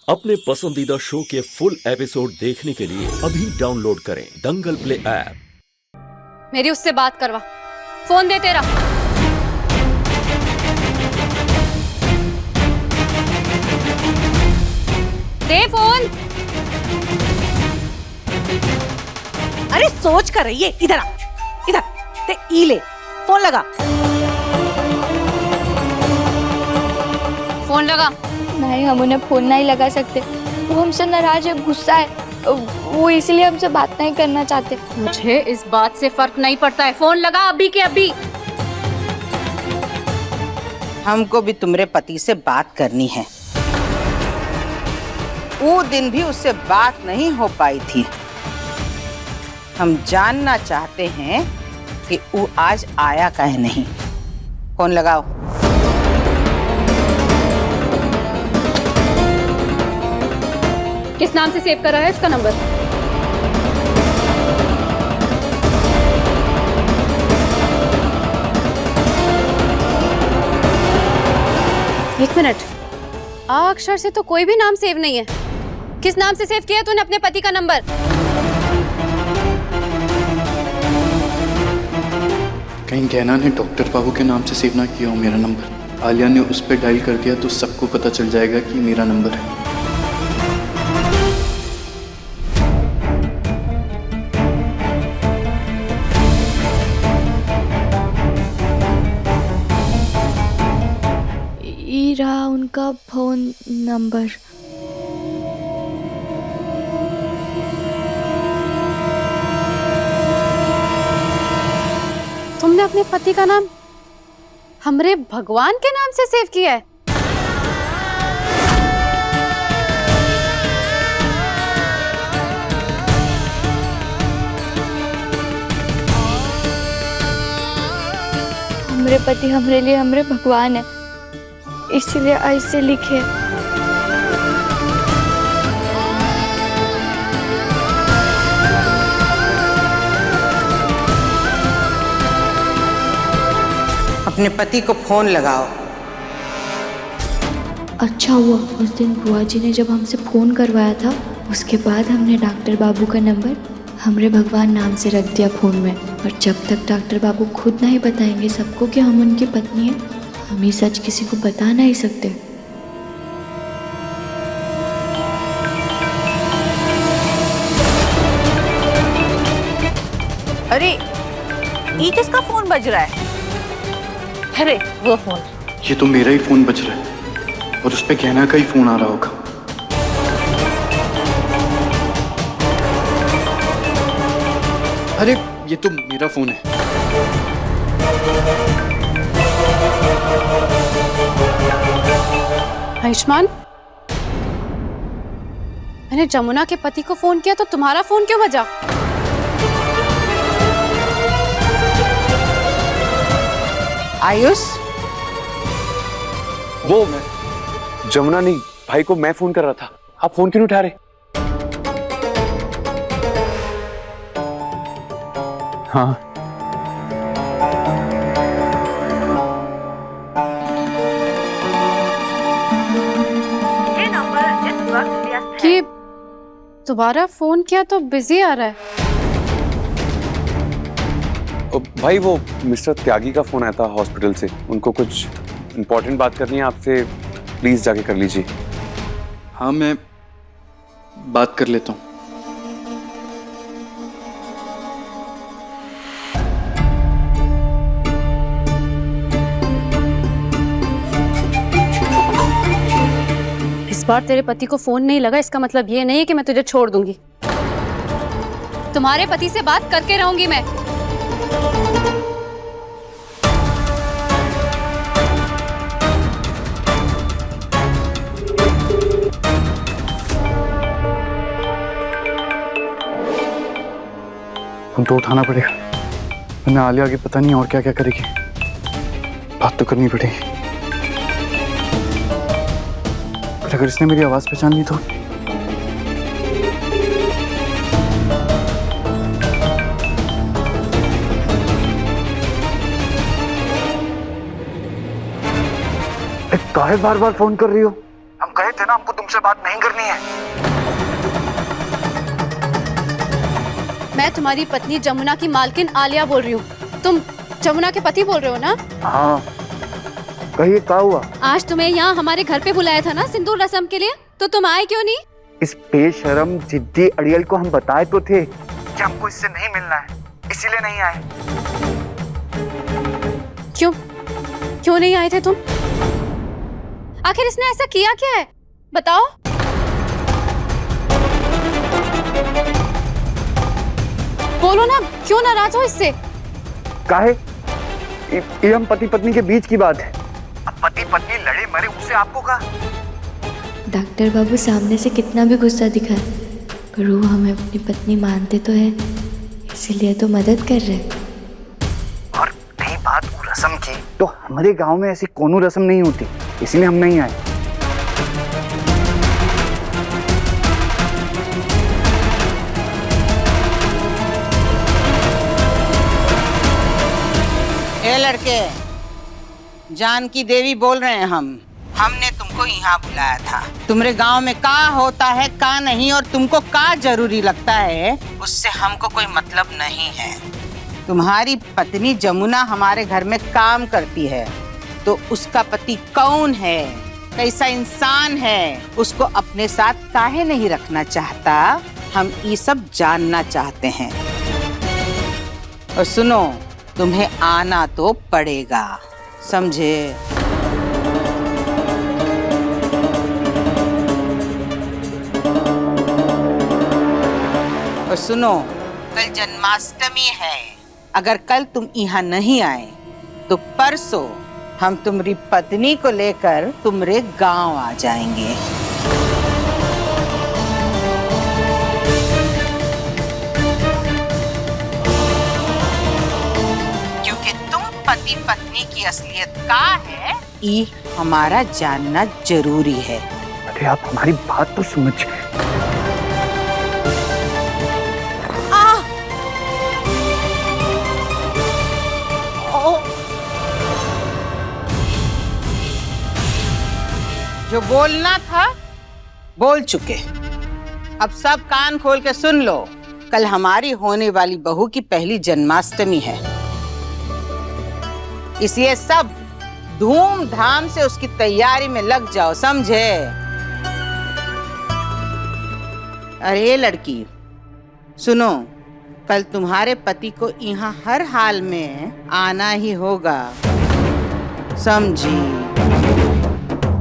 अपने पसंदीदा शो के फुल एपिसोड देखने के लिए अभी डाउनलोड करें दंगल प्ले ऐप। मेरी उससे बात करवा। फोन दे तेरा। दे फोन। अरे सोच कर रही है, इधर आ, इधर ते ई ले, फोन लगा। फोन लगा। नहीं, हम उन्हें फोन नहीं लगा सकते। वो हमसे नाराज है, गुस्सा है, वो इसलिए हमसे बात नहीं करना चाहते। मुझे इस बात से फर्क नहीं पड़ता है। फोन लगा अभी के अभी। हमको भी तुम्हारे पति से बात करनी है। वो दिन भी उससे बात नहीं हो पाई थी। हम जानना चाहते हैं कि वो आज आया काहे नहीं। फोन लगाओ। किस नाम से सेव करा है इसका नंबर? एक मिनट, आ अक्षर से तो कोई भी नाम सेव नहीं है। किस नाम से सेव किया तूने अपने पति का नंबर? कहीं गहना ने डॉक्टर बाबू के नाम से सेव ना किया हो मेरा नंबर। आलिया ने उस पर डायल कर दिया तो सबको पता चल जाएगा कि मेरा नंबर है। ये रहा उनका फोन नंबर। तुमने अपने पति का नाम हमरे भगवान के नाम से सेव किया है? हमरे पति हमरे लिए हमरे भगवान है, इसीलिए ऐसे लिखे। अपने पति को फोन लगाओ। अच्छा हुआ उस दिन बुआ जी ने जब हमसे फ़ोन करवाया था, उसके बाद हमने डॉक्टर बाबू का नंबर हमरे भगवान नाम से रख दिया फ़ोन में। और जब तक डॉक्टर बाबू खुद नहीं बताएंगे सबको कि हम उनकी पत्नी हैं, हम ये सच किसी को बता नहीं सकते। अरे ये किसका फोन बज रहा है? अरे वो फोन। ये तो मेरा ही फोन बज रहा है और उस पे गहना का ही फोन आ रहा होगा। अरे ये तो मेरा फोन है। आयुष्मान, मैंने जमुना के पति को फोन किया तो तुम्हारा फोन क्यों बजा? आयुष, वो मैं जमुना नहीं, भाई को मैं फोन कर रहा था। आप फोन क्यों नहीं उठा रहे? हाँ ये नंबर इस वक्त व्यस्त कि दोबारा फोन किया तो बिजी आ रहा है। भाई, वो मिस्टर त्यागी का फोन आया था हॉस्पिटल से। उनको कुछ इम्पोर्टेंट बात करनी है आपसे, प्लीज जाके कर लीजिए। हाँ, मैं बात कर लेता हूँ। इस बार तेरे पति को फोन नहीं लगा, इसका मतलब ये नहीं है कि मैं तुझे छोड़ दूंगी। तुम्हारे पति से बात करके रहूंगी मैं। फोन तो उठाना पड़ेगा, वरना आलिया आगे पता नहीं और क्या क्या करेगी। बात तो करनी पड़ेगी। पर अगर इसने मेरी आवाज पहचान ली तो? काहे बार बार फोन कर रही हो? हम कहे थे ना हमको तुम तुमसे बात नहीं करनी है। मैं तुम्हारी पत्नी जमुना की मालकिन आलिया बोल रही हूँ। तुम जमुना के पति बोल रहे हो ना? हाँ, कहिए क्या हुआ? आज तुम्हें यहाँ हमारे घर पे बुलाया था ना सिंदूर रस्म के लिए, तो तुम आए क्यों नहीं? इस बेशरम जिद्दी अड़ियल को हम बताए तो थे कि हमको इससे नहीं मिलना है, इसीलिए नहीं आए। क्यों नहीं आए थे तुम? आखिर इसने ऐसा किया क्या है, बताओ। बोलो ना, क्यों नाराज हो इससे? काहे? ये हम पति पत्नी के बीच की बात है। अब पति पत्नी लड़े मरे उससे आपको कहा? डॉक्टर बाबू सामने से कितना भी गुस्सा दिखाए, पर वो हमें अपनी पत्नी मानते तो है, इसीलिए तो मदद कर रहे। और नहीं बात वो रस्म की, तो हमारे गांव में ऐसी कोनो रस्म नहीं होती, इसीलिए हम नहीं आए। ए लड़के, जानकी देवी बोल रहे हैं हम। हमने तुमको यहाँ बुलाया था। तुम्हारे गांव में का होता है का नहीं और तुमको का जरूरी लगता है, उससे हमको कोई मतलब नहीं है। तुम्हारी पत्नी जमुना हमारे घर में काम करती है, तो उसका पति कौन है, कैसा इंसान है, उसको अपने साथ काहे नहीं रखना चाहता, हम ये सब जानना चाहते हैं। और सुनो, तुम्हें आना तो पड़ेगा, समझे? और सुनो, कल जन्माष्टमी है। अगर कल तुम यहाँ नहीं आए तो परसों हम तुम्हारी पत्नी को लेकर तुम्हारे गांव आ जाएंगे। क्योंकि तुम पति पत्नी की असलियत का है, ये हमारा जानना जरूरी है। अरे आप हमारी बात तो समझ। जो बोलना था बोल चुके। अब सब कान खोल के सुन लो, कल हमारी होने वाली बहू की पहली जन्माष्टमी है, इसलिए सब धूमधाम से उसकी तैयारी में लग जाओ, समझे? अरे लड़की सुनो, कल तुम्हारे पति को यहाँ हर हाल में आना ही होगा, समझी?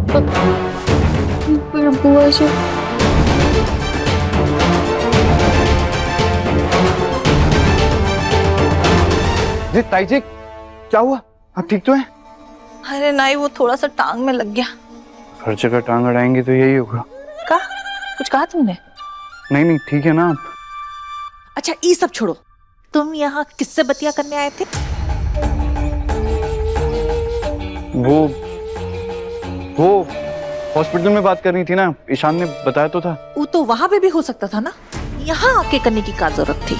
पर बुआ जी, ताई जी क्या हुआ? आप ठीक तो हैं? अरे नहीं, वो थोड़ा सा टांग में लग गया। हर जगह टांग अड़ाएंगे तो यही होगा। कुछ कहा तुमने? नहीं ठीक है ना आप। अच्छा ये सब छोड़ो, तुम यहाँ किससे बतिया करने आए थे? वो हॉस्पिटल में बात करनी थी ना, ईशान ने बताया तो था। वो तो वहां पे भी हो सकता था ना, यहाँ आके करने की क्या जरूरत थी?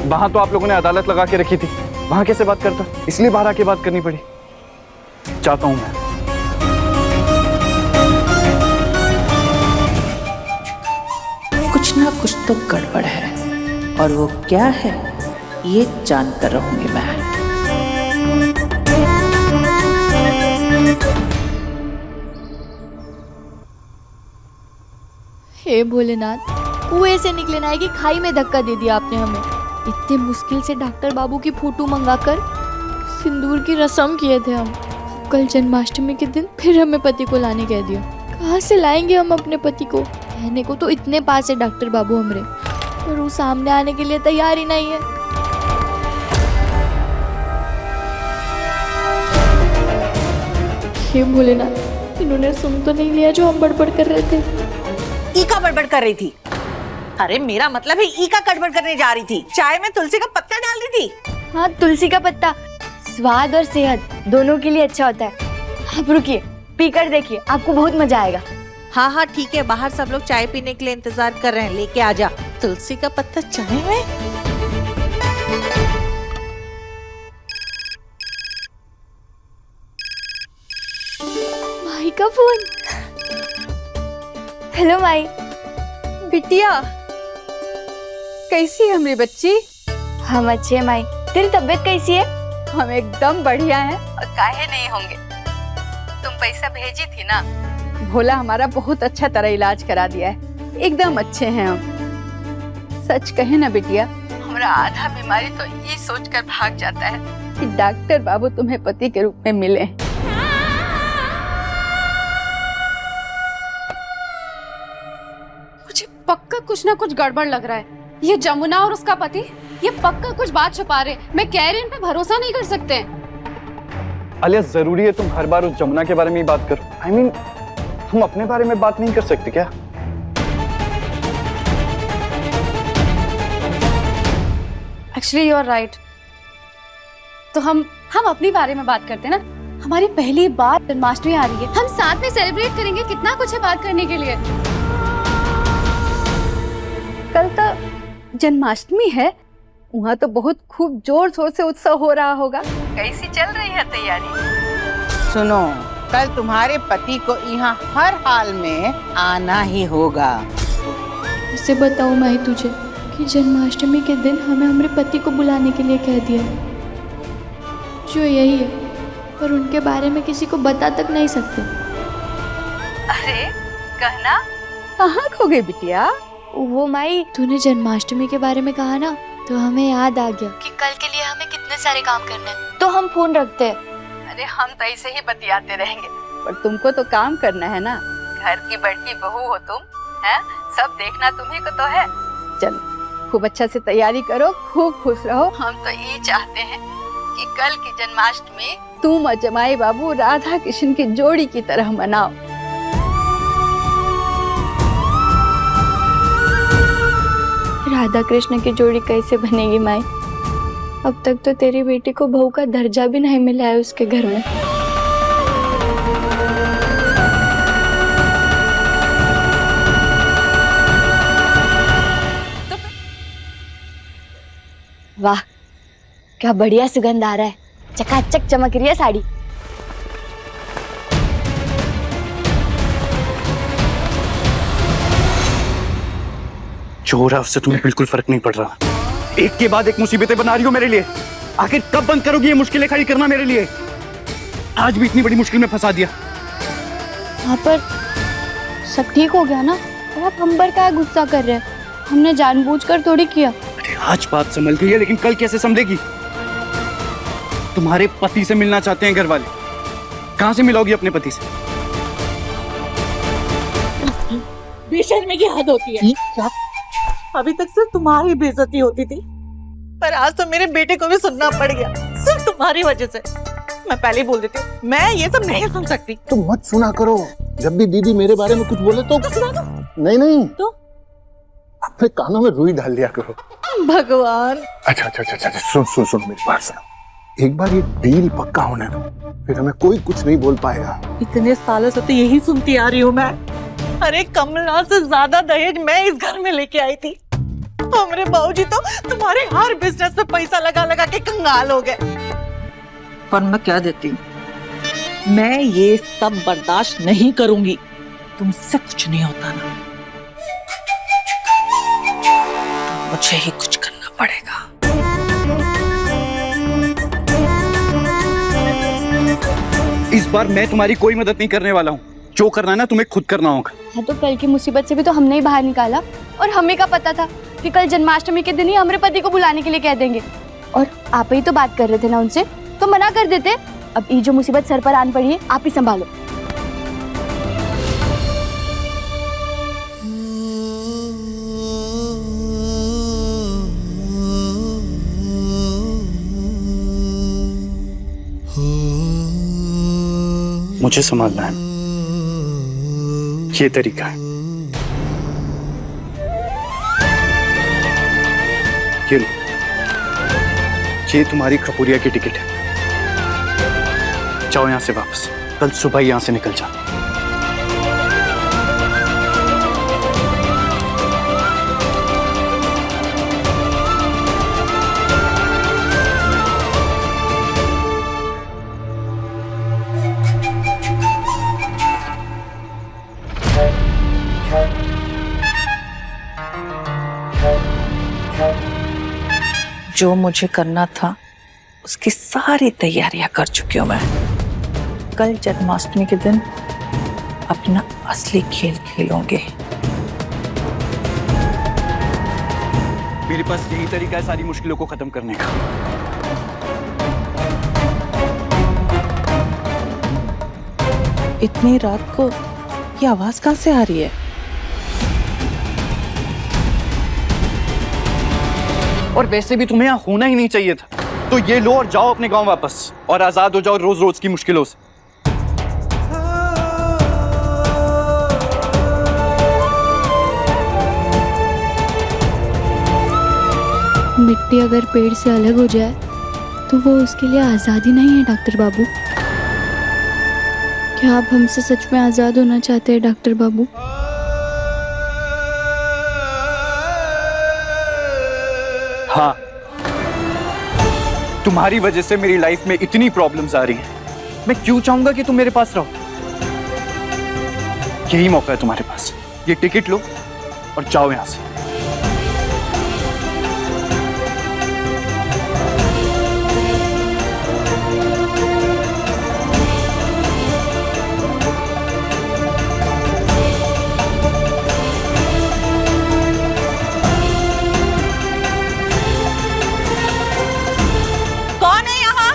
वहां तो आप लोगों ने अदालत लगा के रखी थी, वहां कैसे बात करता, इसलिए बाहर आके बात करनी पड़ी। चाहता हूं मैं। कुछ ना कुछ तो गड़बड़ है, और वो क्या है ये जानकर रहूंगी मैं। हे भोलेनाथ, कुएं से निकले ना कि खाई में धक्का दे दिया आपने हमें। इतने मुश्किल से डॉक्टर बाबू की फोटो मंगाकर सिंदूर की रस्म किए थे हम। कल जन्माष्टमी के दिन फिर हमें पति को लाने कह दिया। कहाँ से लाएंगे हम अपने पति को? कहने को तो इतने पास है डॉक्टर बाबू हमरे, पर वो सामने आने के लिए तैयार ही नहीं है। हे भोलेनाथ, इन्होंने सुन तो नहीं लिया जो हम बड़बड़ कर रहे थे? ई का बड़बड़ कर रही थी? अरे मेरा मतलब है ई का गड़बड़ करने जा रही थी। चाय में तुलसी का पत्ता डाल रही थी। हाँ, तुलसी का पत्ता स्वाद और सेहत दोनों के लिए अच्छा होता है। आप रुकिए, पीकर देखिए, आपको बहुत मजा आएगा। हाँ हाँ ठीक है, बाहर सब लोग चाय पीने के लिए इंतजार कर रहे हैं, लेके आ जा। तुलसी का पत्ता चाय में? का फोन। हेलो माई। बिटिया कैसी है मेरी बच्ची? हम अच्छे हैं माई, तेरी तबीयत कैसी है? हम एकदम बढ़िया हैं। और काहे नहीं होंगे, तुम पैसा भेजी थी ना, भोला हमारा बहुत अच्छा तरह इलाज करा दिया है, एकदम अच्छे हैं हम। सच कहे ना बिटिया, हमारा आधा बीमारी तो ये सोचकर भाग जाता है कि डॉक्टर बाबू तुम्हें पति के रूप में मिले। मुझे पक्का कुछ ना कुछ गड़बड़ लग रहा है। ये जमुना और उसका पति ये पक्का कुछ बात छुपा रहे। मैं कह रही हूँ इन पे भरोसा नहीं कर सकते। आलिया, जरूरी है तुम हर बार उस जमुना के बारे में ही बात करो? I mean, तुम अपने बारे में बात नहीं कर सकते क्या? Actually you are right. तो हम अपनी बारे में बात करते हैं ना। हमारी पहली बार जन्माष्टमी आ रही है, हम साथ में सेलिब्रेट करेंगे। कितना कुछ है बात करने के लिए। कल तो जन्माष्टमी है, वहाँ तो बहुत खूब जोर शोर से उत्सव हो रहा होगा। कैसी चल रही है तैयारी? सुनो, कल तुम्हारे पति को यहाँ हर हाल में आना ही होगा। इसे बताऊं माई तुझे कि जन्माष्टमी के दिन हमें हमारे पति को बुलाने के लिए कह दिया, जो यही है, पर उनके बारे में किसी को बता तक नहीं सकते। अरे कहना कहाँ खो गई बिटिया? वो माई, तूने जन्माष्टमी के बारे में कहा ना, तो हमें याद आ गया कि कल के लिए हमें कितने सारे काम करने हैं, तो हम फोन रखते हैं। अरे हम तो ऐसे ही बतियाते रहेंगे, पर तुमको तो काम करना है ना। घर की बड़की बहू हो तुम, हैं? सब देखना तुम्ही को तो है। चलो खूब अच्छा से तैयारी करो, खूब खुश रहो। हम तो ये चाहते हैं कि कल की जन्माष्टमी तुम और जमाई बाबू राधा कृष्ण की जोड़ी की तरह मनाओ। राधा कृष्ण की जोड़ी कैसे बनेगी माई? अब तक तो तेरी बेटी को बहू का दर्जा भी नहीं मिला है उसके घर में। वाह, क्या बढ़िया सुगंध आ रहा है। चकाचक चमक रही है साड़ी। जो हो रहा है उससे तुम्हें बिल्कुल फर्क नहीं पड़ रहा। एक के बाद एक मुसीबतें बना रही हो मेरे लिए। आखिर कब बंद करोगी ये मुश्किलें खड़ी करना मेरे लिए? आज भी इतनी बड़ी मुश्किल में फंसा दिया। वहाँ पर सब ठीक हो गया ना? और आप हम पर क्या गुस्सा कर रहे हैं? हमने जानबूझकर थोड़ी किया। अरे आज बात संभल गई है, लेकिन कल कैसे संभलेगी? तुम्हारे पति से मिलना चाहते हैं घर वाले। कहाँ से मिलोगी अपने पति से? बेशर्मी की हद होती है। क्या? अभी तक सिर्फ तुम्हारी बेइज्जती होती थी, पर आज तो मेरे बेटे को भी सुनना पड़ गया, सिर्फ तुम्हारी वजह से। मैं पहले ही बोल देती हूँ, मैं ये सब नहीं सुन सकती। तो मत सुना करो। जब भी दीदी मेरे बारे में कुछ बोले तो सुना दो। नहीं तो अपने कानों में रुई डाल दिया करो। भगवान। अच्छा, सुन मेरी बात सुनो। एक बार ये डील पक्का होने दो, फिर हमें कोई कुछ नहीं बोल पाएगा। इतने सालों से तो यही सुनती आ रही हूँ मैं। अरे कमला से ज्यादा दहेज मैं इस घर में लेके आई थी। हमारे बाबूजी तो तुम्हारे हर बिजनेस में पैसा लगा लगा के कंगाल हो गए। पर मैं क्या देती हूँ, मैं ये सब बर्दाश्त नहीं करूंगी। तुमसे कुछ नहीं होता ना, तो मुझे ही कुछ करना पड़ेगा। इस बार मैं तुम्हारी कोई मदद नहीं करने वाला हूँ। जो करना है ना तुम्हें खुद करना होगा। हाँ, तो कल की मुसीबत से भी तो हमने ही बाहर निकाला, और हमें क्या पता था कि कल जन्माष्टमी के दिन ही हमारे पति को बुलाने के लिए कह देंगे। और आप ही तो बात कर रहे थे ना उनसे, तो मना कर देते। अब ये जो मुसीबत सर पर आन पड़ी है, आप ही संभालो। मुझे संभालना है, ये तरीका है। ये लो, ये तुम्हारी खपुरिया की टिकट है। जाओ यहाँ से वापस, कल सुबह यहाँ से निकल जाओ। जो मुझे करना था उसकी सारी तैयारियां कर चुकी हूँ मैं। कल जन्माष्टमी के दिन अपना असली खेल खेलूंगे। मेरे पास यही तरीका है सारी मुश्किलों को खत्म करने का। इतनी रात को ये आवाज कहाँ से आ रही है? और वैसे भी तुम्हें यहाँ होना ही नहीं चाहिए था, तो ये लो और जाओ अपने गांव वापस और आजाद हो जाओ रोज रोज की मुश्किलों से। मिट्टी अगर पेड़ से अलग हो जाए तो वो उसके लिए आज़ादी नहीं है डॉक्टर बाबू। क्या आप हमसे सच में आज़ाद होना चाहते हैं डॉक्टर बाबू? हाँ, तुम्हारी वजह से मेरी लाइफ में इतनी प्रॉब्लम्स आ रही हैं। मैं क्यों चाहूंगा कि तुम मेरे पास रहो? यही मौका है तुम्हारे पास, ये टिकट लो और जाओ यहां से। कौन है यहाँ?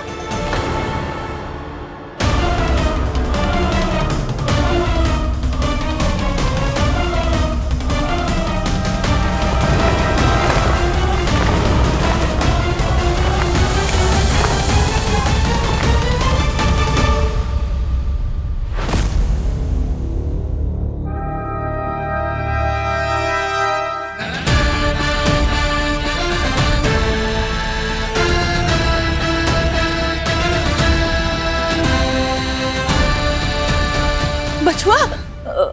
बछुआ,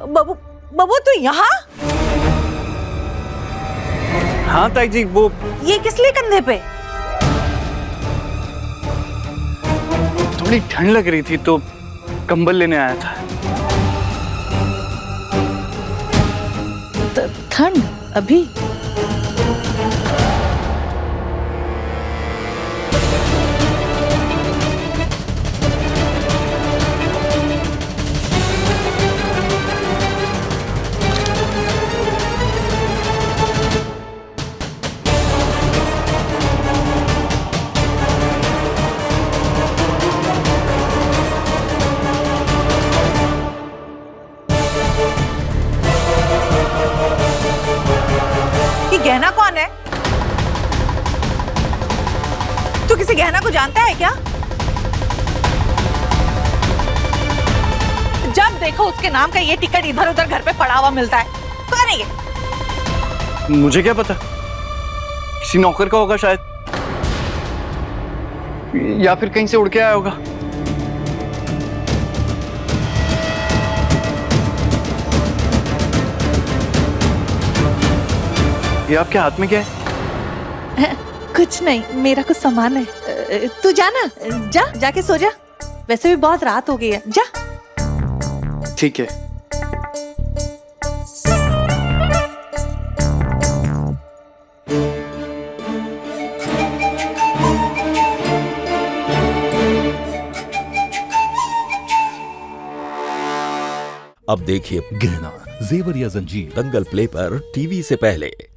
बाबू बाबू तू यहाँ? हाँ ताई जी, वो ये किस लिए कंधे पे? थोड़ी ठंड लग रही थी तो कंबल लेने आया था। ठंड अभी? ये गहना कौन है? तू किसी गहना को जानता है क्या? जब देखो उसके नाम का ये टिकट इधर उधर घर पे पड़ा हुआ मिलता है। कौन है ये? मुझे क्या पता, किसी नौकर का होगा शायद, या फिर कहीं से उड़ के आया होगा। ये आपके हाथ में क्या है? कुछ नहीं, मेरा कुछ सामान है। तू जाना, जाके सो जा। वैसे भी बहुत रात हो गई है, जा। ठीक है। अब देखिए गहना, जेवर या जंजीर, दंगल प्ले पर टीवी से पहले।